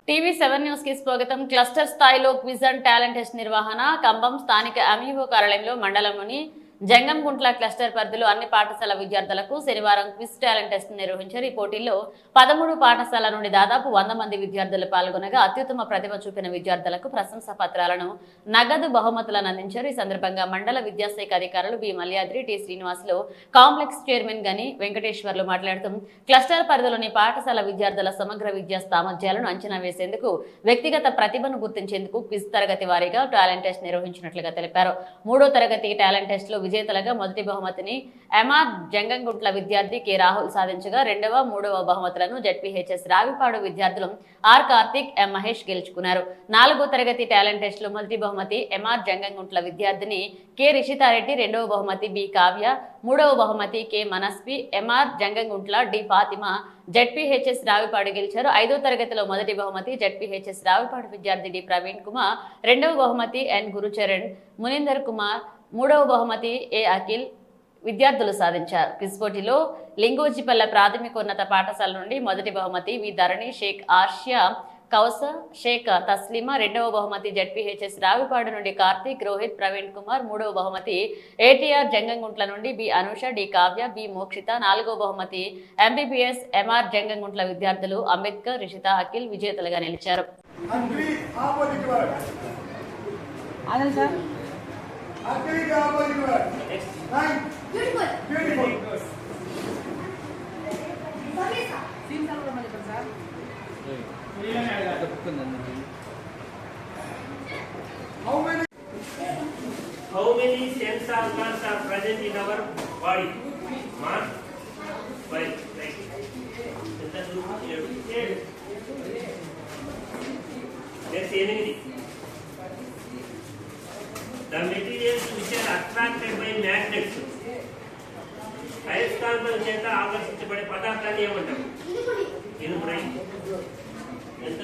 టీవీ7 news కి స్వాగతం. Cluster స్థాయిలో క్విజ్ అండ్ టాలెంట్ టెస్ట్ నిర్వహణ. కంబం స్థానిక ఎంఈఓ కార్యాలయంలో మండలంలోని జంగంగుంట్ల క్లస్టర్ పరిధిలో అన్ని పాఠశాల విద్యార్థులకు శనివారం క్విజ్ టాలెంట్ టెస్ట్ నిర్వహించారు. ఈ పోటీల్లో 13 పాఠశాల నుండి దాదాపు 100 మంది విద్యార్థులు పాల్గొనగా అత్యుత్తమ ప్రతిభ చూపిన విద్యార్థులకు ప్రశంసా పత్రాలను, నగదు బహుమతులను అందించారు. ఈ సందర్భంగా మండల విద్యాశాఖ అధికారులు B Malyadri, T Srinivasulu, complex chairman Gani Venkateswarlu మాట్లాడుతూ క్లస్టర్ పరిధిలోని పాఠశాల విద్యార్థుల సమగ్ర విద్యా సామర్థ్యాలను అంచనా వేసేందుకు, వ్యక్తిగత ప్రతిభను గుర్తించేందుకు క్విజ్ తరగతి వారీగా టాలెంట్ టెస్ట్ నిర్వహించినట్లుగా తెలిపారు. 3వ తరగతి టాలెంట్ టెస్ట్ లో విజేతలుగా మొదటి బహుమతిని ఎంఆర్ జంగంగుంట్ల విద్యార్థి కె రాహుల్ సాధించగా 2వ, 3వ బహుమతులను జెడ్పీహెచ్ఎస్ రావిపాడు విద్యార్థులు ఆర్ కార్తిక్, ఎం మహేష్ గెలుచుకున్నారు. 4వ తరగతి టాలెంట్ టెస్ట్ లో మొదటి బహుమతి ఎంఆర్ జంగంగుంట్ల విద్యార్థిని కె రిషితారెడ్డి, 2వ బహుమతి బి కావ్య, 3వ బహుమతి K Manasvi, M R Jangamguntla D Fatima ZPHS Ravipadu గెలిచారు. 5వ తరగతిలో మొదటి బహుమతి జెడ్పీహెచ్ఎస్ రావిపాడు విద్యార్థి డి ప్రవీణ్ కుమార్, 2వ బహుమతి ఎన్ గురుచరణ్ మునీందర్ కుమార్, 3వ బహుమతి ఏ అఖిల్ విద్యార్థులు సాధించారు. క్విజ్ పోటీలో లింగోజిపల్లె ప్రాథమికోన్నత పాఠశాల నుండి మొదటి బహుమతి వి ధరణి షేక్ ఆర్షియా కౌసర్ షేక్ తస్లీమా, 2వ బహుమతి జెడ్పీహెచ్ఎస్ రావిపాడు నుండి కార్తీక్, రోహిత్, ప్రవీణ్ కుమార్, 3వ బహుమతి ఏటీఆర్ జంగంగుంట్ల నుండి B Anusha, D Kavya, B Mokshitha, 4వ బహుమతి ఎంబీబీఎస్ ఎంఆర్ జంగంగుంట్ల విద్యార్థులు అంబేద్కర్, రిషిత, అఖిల్ విజేతలుగా నిలిచారు. How many cells or organs are present in our body? 1, 5, right. Next, 8. The materials which are attracted by magnets. అయస్కాంతం చేత ఆకర్షించబడే పదార్థాన్ని ఏమంటారు? ఇనుము, రైట్. ఎంత?